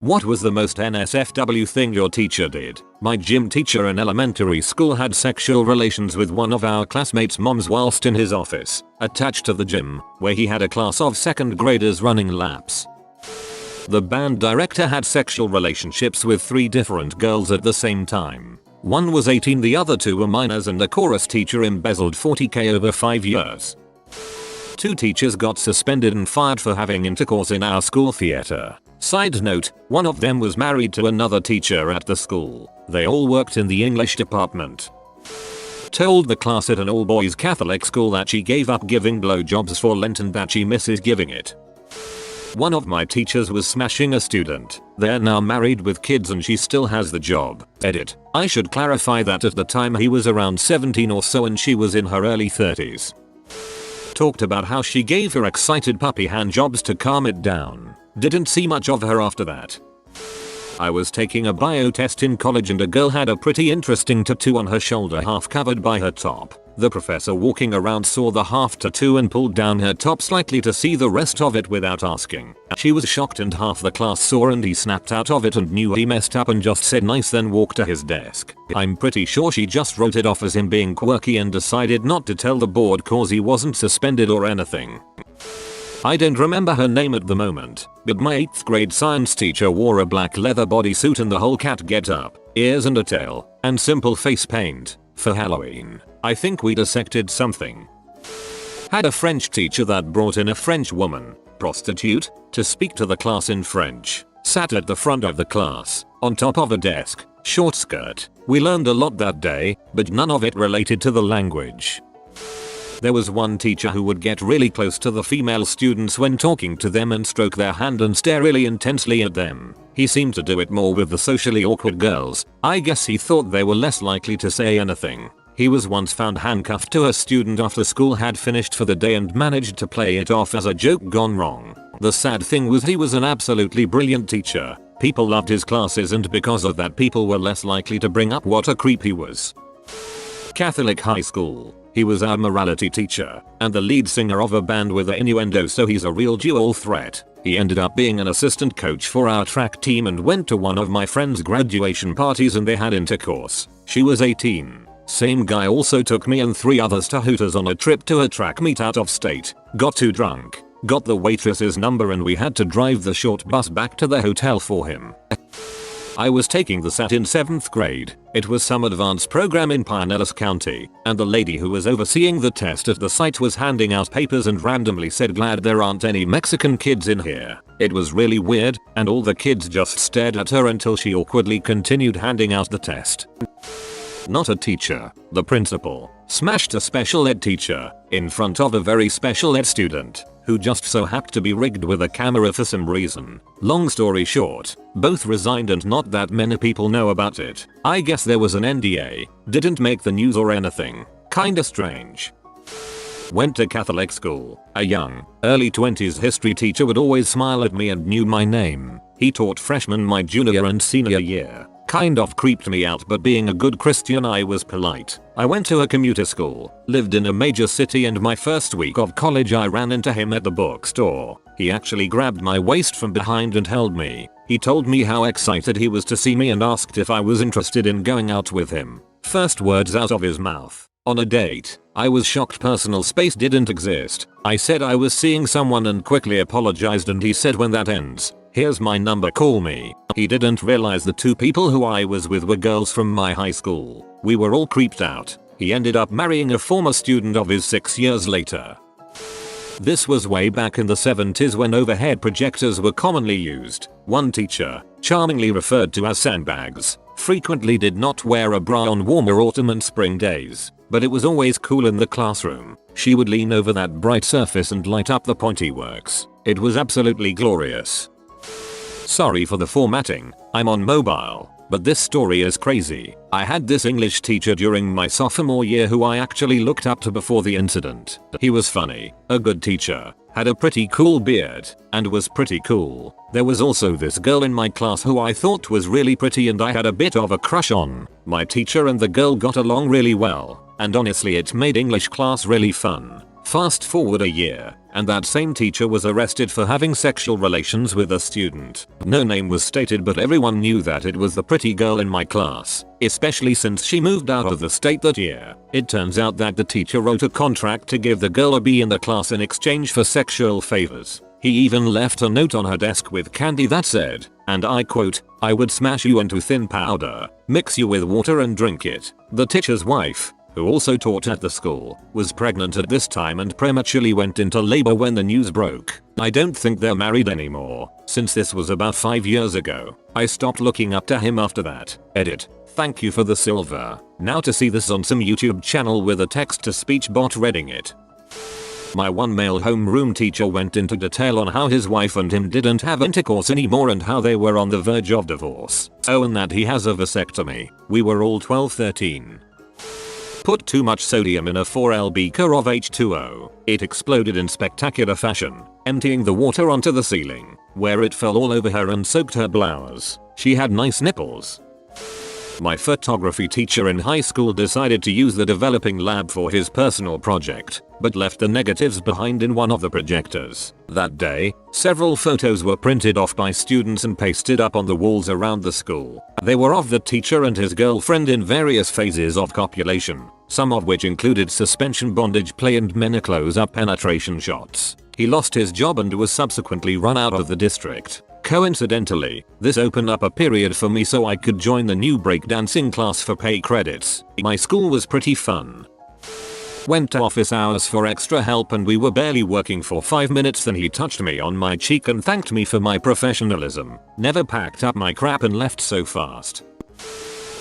What was the most NSFW thing your teacher did? My gym teacher in elementary school had sexual relations with one of our classmates' moms whilst in his office, attached to the gym, where he had a class of second graders running laps. The band director had sexual relationships with 3 different girls at the same time. One was 18, the other 2 were minors, and the chorus teacher embezzled $40,000 over 5 years. 2 teachers got suspended and fired for having intercourse in our school theater. Side note, one of them was married to another teacher at the school. They all worked in the English department. Told the class at an all-boys Catholic school that she gave up giving blowjobs for Lent and that she misses giving it. One of my teachers was smashing a student. They're now married with kids and she still has the job. Edit. I should clarify that at the time he was around 17 or so and she was in her early 30s. Talked about how she gave her excited puppy hand jobs to calm it down. Didn't see much of her after that. I was taking a bio test in college and a girl had a pretty interesting tattoo on her shoulder, half covered by her top. The professor walking around saw the half tattoo and pulled down her top slightly to see the rest of it without asking. She was shocked and half the class saw, and he snapped out of it and knew he messed up and just said nice, then walked to his desk. I'm pretty sure she just wrote it off as him being quirky and decided not to tell the board cause he wasn't suspended or anything. I don't remember her name at the moment, but my 8th grade science teacher wore a black leather bodysuit and the whole cat getup, ears and a tail, and simple face paint, for Halloween. I think we dissected something. Had a French teacher that brought in a French woman, prostitute, to speak to the class in French. Sat at the front of the class, on top of a desk, short skirt. We learned a lot that day, but none of it related to the language. There was one teacher who would get really close to the female students when talking to them and stroke their hand and stare really intensely at them. He seemed to do it more with the socially awkward girls. I guess he thought they were less likely to say anything. He was once found handcuffed to a student after school had finished for the day and managed to play it off as a joke gone wrong. The sad thing was he was an absolutely brilliant teacher. People loved his classes and because of that people were less likely to bring up what a creep he was. Catholic high school. He was our morality teacher and the lead singer of a band with an innuendo, so he's a real dual threat. He ended up being an assistant coach for our track team and went to one of my friend's graduation parties and they had intercourse. She was 18. Same guy also took me and 3 others to Hooters on a trip to a track meet out of state. Got too drunk, got the waitress's number and we had to drive the short bus back to the hotel for him. I was taking the SAT in 7th grade. It was some advanced program in Pinellas County, and the lady who was overseeing the test at the site was handing out papers and randomly said, "Glad there aren't any Mexican kids in here." It was really weird, and all the kids just stared at her until she awkwardly continued handing out the test. Not a teacher, the principal, smashed a special ed teacher in front of a very special ed student who just so happened to be rigged with a camera for some reason. Long story short, both resigned and not that many people know about it. I guess there was an NDA, didn't make the news or anything. Kinda strange. Went to Catholic school. A young, early 20s history teacher would always smile at me and knew my name. He taught freshmen my junior and senior year. Kind of creeped me out, but being a good Christian I was polite. I went to a commuter school, lived in a major city, and my first week of college I ran into him at the bookstore. He actually grabbed my waist from behind and held me. He told me how excited he was to see me and asked if I was interested in going out with him. First words out of his mouth: on a date. I was shocked personal space didn't exist. I said I was seeing someone and quickly apologized, and he said, "When that ends, here's my number, call me." He didn't realize the 2 people who I was with were girls from my high school. We were all creeped out. He ended up marrying a former student of his 6 years later. This was way back in the 70s when overhead projectors were commonly used. One teacher, charmingly referred to as sandbags, frequently did not wear a bra on warmer autumn and spring days, but it was always cool in the classroom. She would lean over that bright surface and light up the pointy works. It was absolutely glorious. Sorry for the formatting, I'm on mobile, but this story is crazy. I had this English teacher during my sophomore year who I actually looked up to before the incident. He was funny, a good teacher, had a pretty cool beard, and was pretty cool. There was also this girl in my class who I thought was really pretty and I had a bit of a crush on. My teacher and the girl got along really well, and honestly it made English class really fun. Fast forward a year, and that same teacher was arrested for having sexual relations with a student. No name was stated, but everyone knew that it was the pretty girl in my class, especially since she moved out of the state that year. It turns out that the teacher wrote a contract to give the girl a B in the class in exchange for sexual favors. He even left a note on her desk with candy that said, and I quote, "I would smash you into thin powder, mix you with water and drink it." The teacher's wife, who also taught at the school, was pregnant at this time and prematurely went into labor when the news broke. I don't think they're married anymore, since this was about 5 years ago. I stopped looking up to him after that. Edit. Thank you for the silver. Now to see this on some YouTube channel with a text-to-speech bot reading it. My one male homeroom teacher went into detail on how his wife and him didn't have intercourse anymore and how they were on the verge of divorce. Oh, and that he has a vasectomy. We were all 12-13. Put too much sodium in a 4L beaker of H2O. It exploded in spectacular fashion, emptying the water onto the ceiling, where it fell all over her and soaked her blouse. She had nice nipples. My photography teacher in high school decided to use the developing lab for his personal project, but left the negatives behind in one of the projectors. That day, several photos were printed off by students and pasted up on the walls around the school. They were of the teacher and his girlfriend in various phases of copulation, some of which included suspension bondage play and many close-up penetration shots. He lost his job and was subsequently run out of the district. Coincidentally, this opened up a period for me so I could join the new breakdancing class for pay credits. My school was pretty fun. Went to office hours for extra help and we were barely working for 5 minutes then he touched me on my cheek and thanked me for my professionalism. Never packed up my crap and left so fast.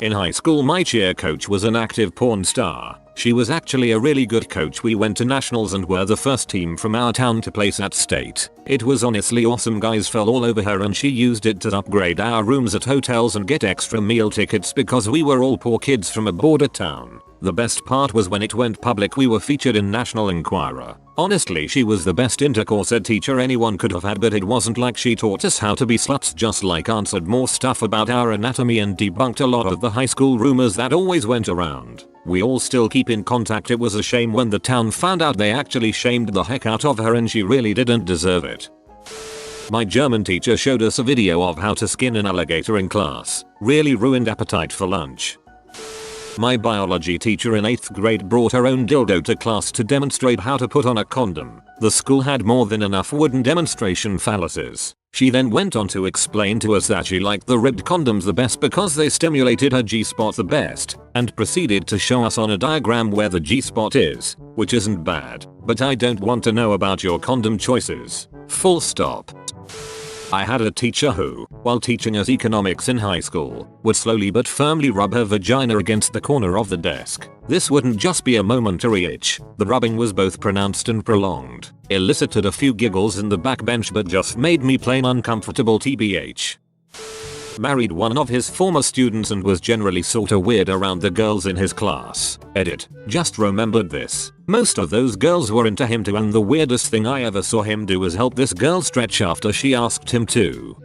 In high school my cheer coach was an active porn star. She was actually a really good coach. We went to nationals and were the first team from our town to place at state. It was honestly awesome. Guys fell all over her and she used it to upgrade our rooms at hotels and get extra meal tickets because we were all poor kids from a border town. The best part was when it went public we were featured in National Enquirer. Honestly, she was the best intercourse ed teacher anyone could have had, but it wasn't like she taught us how to be sluts, just like answered more stuff about our anatomy and debunked a lot of the high school rumors that always went around. We all still keep in contact. It was a shame when the town found out. They actually shamed the heck out of her and she really didn't deserve it. My German teacher showed us a video of how to skin an alligator in class. Really ruined appetite for lunch. My biology teacher in 8th grade brought her own dildo to class to demonstrate how to put on a condom. The school had more than enough wooden demonstration phalluses. She then went on to explain to us that she liked the ribbed condoms the best because they stimulated her G-spot the best, and proceeded to show us on a diagram where the G-spot is, which isn't bad, but I don't want to know about your condom choices. Full stop. I had a teacher who, while teaching us economics in high school, would slowly but firmly rub her vagina against the corner of the desk. This wouldn't just be a momentary itch, the rubbing was both pronounced and prolonged. Elicited a few giggles in the backbench but just made me plain uncomfortable tbh. Married one of his former students and was generally sorta weird around the girls in his class. Edit. Just remembered this. Most of those girls were into him too, and the weirdest thing I ever saw him do was help this girl stretch after she asked him to.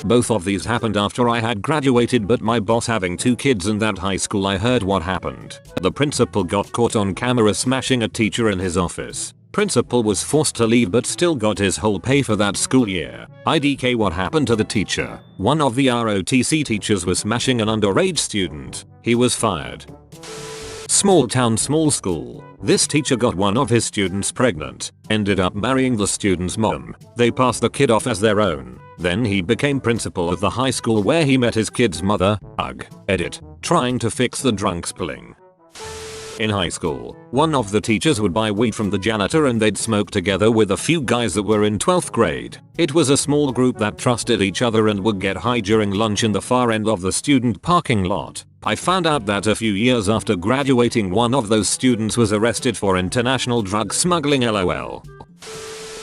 Both of these happened after I had graduated, but my boss having 2 kids in that high school, I heard what happened. The principal got caught on camera smashing a teacher in his office. Principal was forced to leave but still got his whole pay for that school year. IDK, what happened to the teacher? One of the ROTC teachers was smashing an underage student. He was fired. Small town, small school. This teacher got one of his students pregnant, ended up marrying the student's mom. They passed the kid off as their own. Then he became principal of the high school where he met his kid's mother. Ugh. Edit. Trying to fix the drunk spilling. In high school, one of the teachers would buy weed from the janitor and they'd smoke together with a few guys that were in 12th grade. It was a small group that trusted each other and would get high during lunch in the far end of the student parking lot. I found out that a few years after graduating, one of those students was arrested for international drug smuggling. LOL.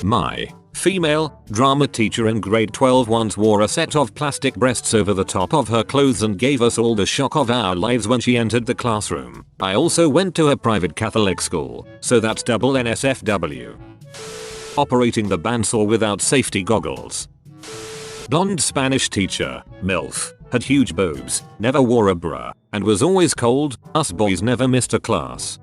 My female drama teacher in grade 12 once wore a set of plastic breasts over the top of her clothes and gave us all the shock of our lives when she entered the classroom. I also went to a private Catholic school, so that's double NSFW. Operating the bandsaw without safety goggles. Blonde Spanish teacher, MILF, had huge boobs, never wore a bra, and was always cold. Us boys never missed a class.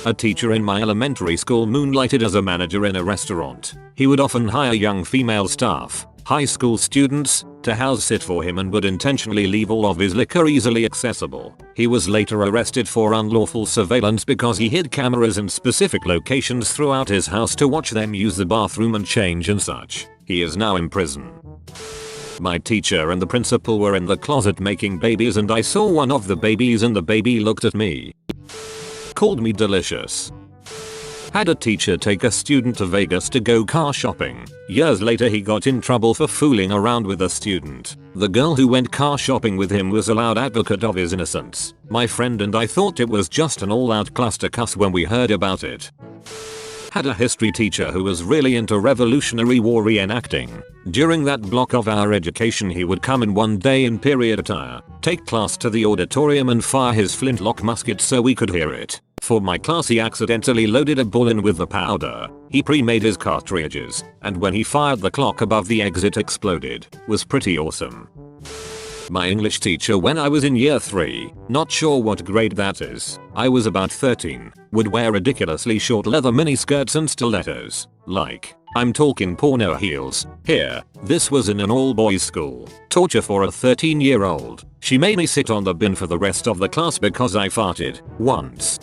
A teacher in my elementary school moonlighted as a manager in a restaurant. He would often hire young female staff, high school students, to house sit for him and would intentionally leave all of his liquor easily accessible. He was later arrested for unlawful surveillance because he hid cameras in specific locations throughout his house to watch them use the bathroom and change and such. He is now in prison. My teacher and the principal were in the closet making babies and I saw one of the babies and the baby looked at me. Called me delicious. Had a teacher take a student to Vegas to go car shopping. Years later he got in trouble for fooling around with a student. The girl who went car shopping with him was a loud advocate of his innocence. My friend and I thought it was just an all-out cluster cuss when we heard about it. Had a history teacher who was really into Revolutionary War reenacting. During that block of our education he would come in one day in period attire, take class to the auditorium and fire his flintlock musket so we could hear it. For my class he accidentally loaded a ball in with the powder. He pre-made his cartridges, and when he fired the clock above the exit exploded. Was pretty awesome. My English teacher when I was in year 3, not sure what grade that is, I was about 13, would wear ridiculously short leather miniskirts and stilettos. Like, I'm talking porno heels. Here, this was in an all-boys school. Torture for a 13-year-old. She made me sit on the bin for the rest of the class because I farted once.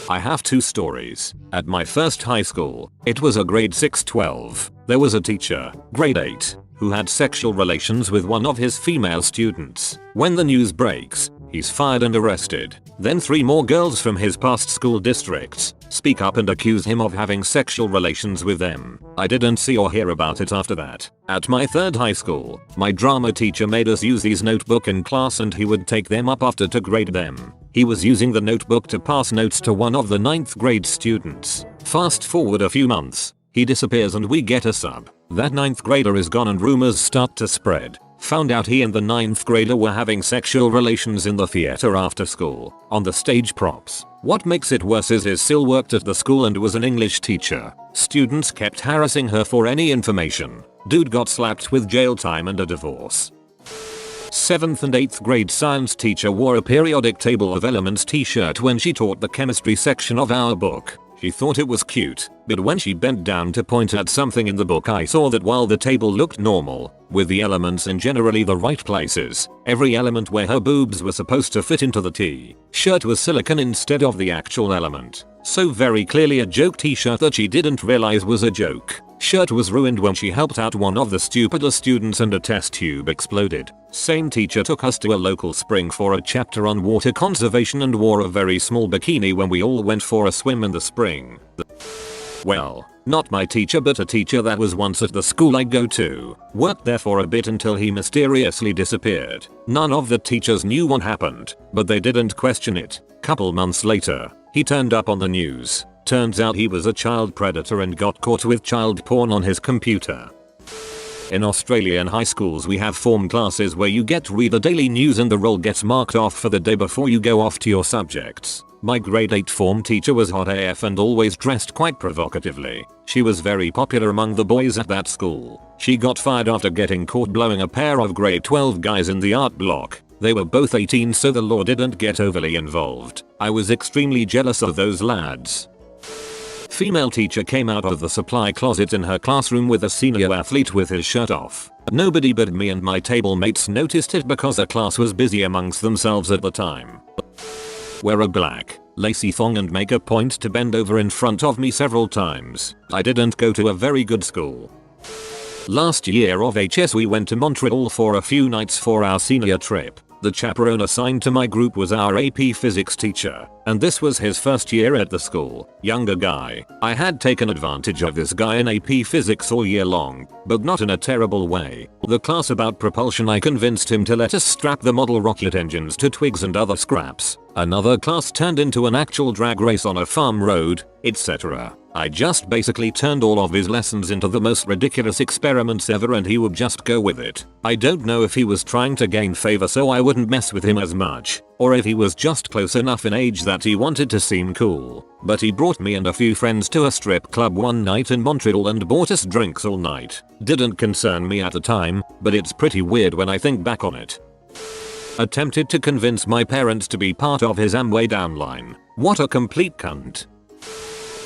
I have 2 stories. At my first high school, it was a grade 6-12. There was a teacher, grade 8, who had sexual relations with one of his female students. When the news breaks, he's fired and arrested. Then 3 more girls from his past school districts speak up and accuse him of having sexual relations with them. I didn't see or hear about it after that. At my 3rd high school, my drama teacher made us use his notebook in class and he would take them up after to grade them. He was using the notebook to pass notes to one of the 9th grade students. Fast forward a few months, he disappears and we get a sub. That 9th grader is gone and rumors start to spread. Found out he and the 9th grader were having sexual relations in the theater after school, on the stage props. What makes it worse is he still worked at the school and was an English teacher. Students kept harassing her for any information. Dude got slapped with jail time and a divorce. 7th and 8th grade science teacher wore a periodic table of elements t-shirt when she taught the chemistry section of our book. She thought it was cute, but when she bent down to point at something in the book I saw that while the table looked normal, with the elements in generally the right places, every element where her boobs were supposed to fit into the t-shirt was silicone instead of the actual element. So very clearly a joke t-shirt that she didn't realize was a joke. Shirt was ruined when she helped out one of the stupider students and a test tube exploded. Same teacher took us to a local spring for a chapter on water conservation and wore a very small bikini when we all went for a swim in the spring. Well, not my teacher but a teacher that was once at the school I go to. Worked there for a bit until he mysteriously disappeared. None of the teachers knew what happened, but they didn't question it. Couple months later, he turned up on the news. Turns out he was a child predator and got caught with child porn on his computer. In Australian high schools we have form classes where you get to read the daily news and the roll gets marked off for the day before you go off to your subjects. My grade 8 form teacher was hot AF and always dressed quite provocatively. She was very popular among the boys at that school. She got fired after getting caught blowing a pair of grade 12 guys in the art block. They were both 18 so the law didn't get overly involved. I was extremely jealous of those lads. Female teacher came out of the supply closet in her classroom with a senior athlete with his shirt off. Nobody but me and my table mates noticed it because the class was busy amongst themselves at the time. Wear a black, lacy thong and make a point to bend over in front of me several times. I didn't go to a very good school. Last year of HS we went to Montreal for a few nights for our senior trip. The chaperone assigned to my group was our AP physics teacher, and this was his first year at the school. Younger guy. I had taken advantage of this guy in AP physics all year long, but not in a terrible way. The class about propulsion I convinced him to let us strap the model rocket engines to twigs and other scraps. Another class turned into an actual drag race on a farm road, etc. I just basically turned all of his lessons into the most ridiculous experiments ever and he would just go with it. I don't know if he was trying to gain favor so I wouldn't mess with him as much, or if he was just close enough in age that he wanted to seem cool. But he brought me and a few friends to a strip club one night in Montreal and bought us drinks all night. Didn't concern me at the time, but it's pretty weird when I think back on it. Attempted to convince my parents to be part of his Amway downline. What a complete cunt.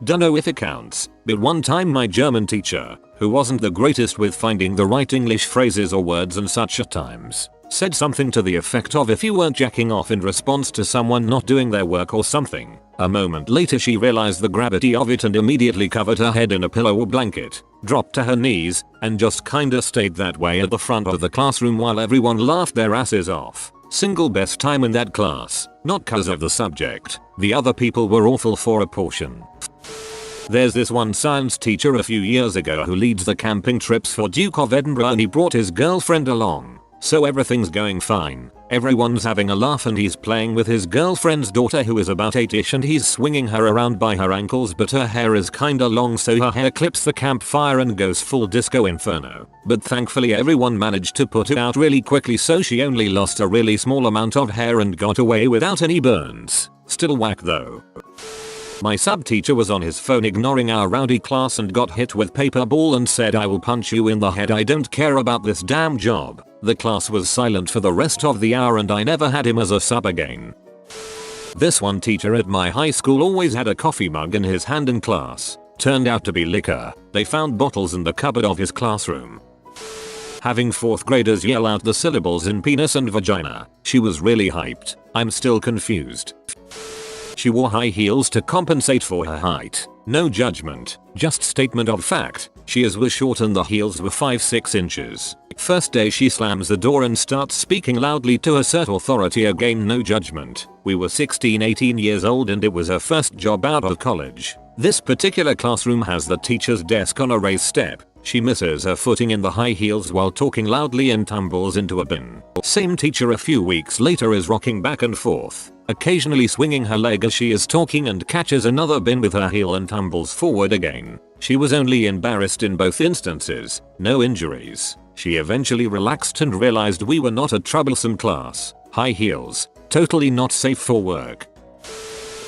Dunno if it counts, but one time my German teacher, who wasn't the greatest with finding the right English phrases or words and such at times, said something to the effect of if you weren't jacking off in response to someone not doing their work or something. A moment later she realized the gravity of it and immediately covered her head in a pillow or blanket, dropped to her knees, and just kinda stayed that way at the front of the classroom while everyone laughed their asses off. Single best time in that class, not cause of the subject. The other people were awful for a portion. There's this one science teacher a few years ago who leads the camping trips for Duke of Edinburgh and he brought his girlfriend along. So everything's going fine. Everyone's having a laugh and he's playing with his girlfriend's daughter who is about 8ish and he's swinging her around by her ankles but her hair is kinda long so her hair clips the campfire and goes full disco inferno. But thankfully everyone managed to put it out really quickly so she only lost a really small amount of hair and got away without any burns. Still whack though. My sub-teacher was on his phone ignoring our rowdy class and got hit with paper ball and said I will punch you in the head, I don't care about this damn job. The class was silent for the rest of the hour and I never had him as a sub again. This one teacher at my high school always had a coffee mug in his hand in class. Turned out to be liquor. They found bottles in the cupboard of his classroom. Having 4th graders yell out the syllables in penis and vagina. She was really hyped. I'm still confused. She wore high heels to compensate for her height. No judgment, just statement of fact. She was short and the heels were 5-6 inches. First day she slams the door and starts speaking loudly to assert authority, again no judgment. We were 16-18 years old and it was her first job out of college. This particular classroom has the teacher's desk on a raised step. She misses her footing in the high heels while talking loudly and tumbles into a bin. Same teacher a few weeks later is rocking back and forth, occasionally swinging her leg as she is talking and catches another bin with her heel and tumbles forward again. She was only embarrassed in both instances, no injuries. She eventually relaxed and realized we were not a troublesome class. High heels, totally not safe for work.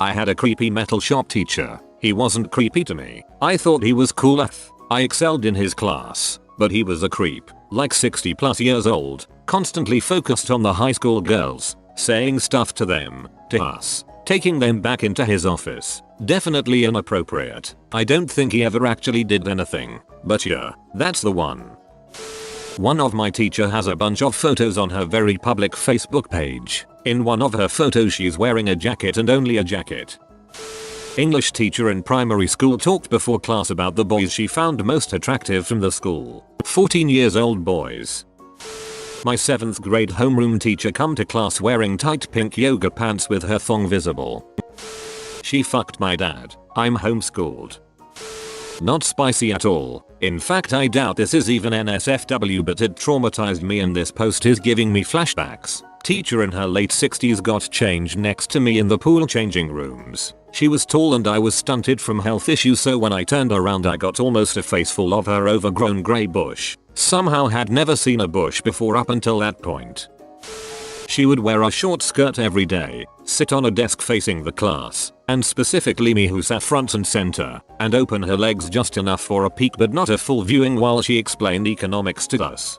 I had a creepy metal shop teacher. He wasn't creepy to me. I thought he was cool. I excelled in his class, but he was a creep, like 60 plus years old, constantly focused on the high school girls, saying stuff to them, to us, taking them back into his office. Definitely inappropriate. I don't think he ever actually did anything, but yeah, that's the one. One of my teacher has a bunch of photos on her very public Facebook page. In one of her photos she's wearing a jacket and only a jacket. English teacher in primary school talked before class about the boys she found most attractive from the school. 14 years old boys. My 7th grade homeroom teacher come to class wearing tight pink yoga pants with her thong visible. She fucked my dad. I'm homeschooled. Not spicy at all. In fact I doubt this is even NSFW, but it traumatized me and this post is giving me flashbacks. Teacher in her late 60s got changed next to me in the pool changing rooms. She was tall and I was stunted from health issues, so when I turned around I got almost a face full of her overgrown grey bush. Somehow had never seen a bush before up until that point. She would wear a short skirt every day, sit on a desk facing the class, and specifically me who sat front and center, and open her legs just enough for a peek but not a full viewing while she explained economics to us.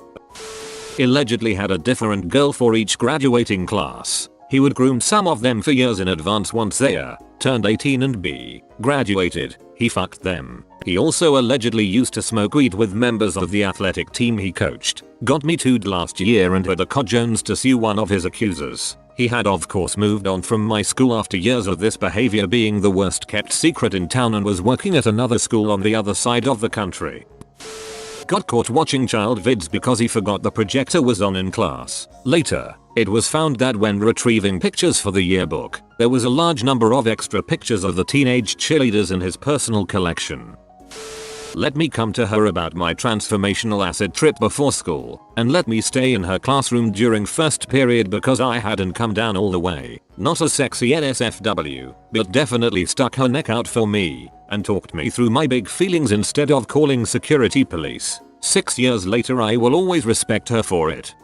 Allegedly had a different girl for each graduating class. He would groom some of them for years in advance. Once they turned 18 and graduated, he fucked them. He also allegedly used to smoke weed with members of the athletic team he coached. Got me too'd last year and had the codjones to sue one of his accusers. He had of course moved on from my school after years of this behavior being the worst kept secret in town and was working at another school on the other side of the country. Got caught watching child vids because he forgot the projector was on in class. Later, it was found that when retrieving pictures for the yearbook, there was a large number of extra pictures of the teenage cheerleaders in his personal collection. Let me come to her about my transformational acid trip before school, and let me stay in her classroom during first period because I hadn't come down all the way. Not a sexy NSFW, but definitely stuck her neck out for me, and talked me through my big feelings instead of calling security police. 6 years later I will always respect her for it.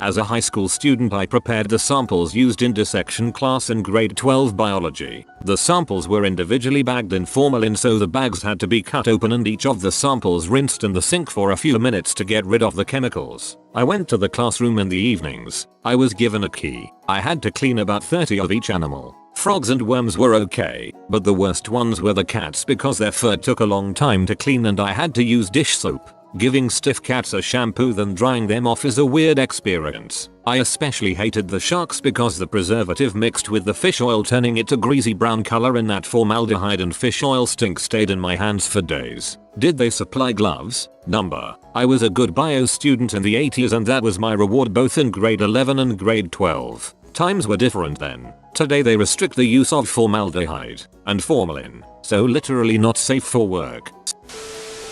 As a high school student, I prepared the samples used in dissection class in grade 12 biology. The samples were individually bagged in formalin, so the bags had to be cut open and each of the samples rinsed in the sink for a few minutes to get rid of the chemicals. I went to the classroom in the evenings. I was given a key. I had to clean about 30 of each animal. Frogs and worms were okay, but the worst ones were the cats because their fur took a long time to clean and I had to use dish soap. Giving stiff cats a shampoo then drying them off is a weird experience. I especially hated the sharks because the preservative mixed with the fish oil, turning it a greasy brown color, and that formaldehyde and fish oil stink stayed in my hands for days. Did they supply gloves? Number. I was a good bio student in the 80s and that was my reward both in grade 11 and grade 12. Times were different then. Today they restrict the use of formaldehyde and formalin, so literally not safe for work.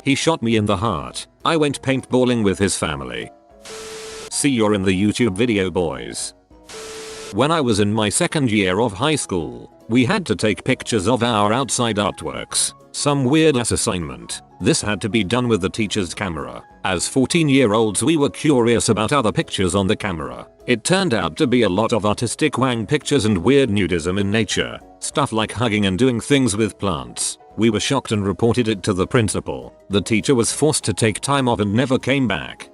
He shot me in the heart. I went paintballing with his family. See, you're in the YouTube video, boys. When I was in my second year of high school, we had to take pictures of our outside artworks. Some weird ass assignment. This had to be done with the teacher's camera. As 14-year-olds we were curious about other pictures on the camera. It turned out to be a lot of artistic wang pictures and weird nudism in nature. Stuff like hugging and doing things with plants. We were shocked and reported it to the principal. The teacher was forced to take time off and never came back.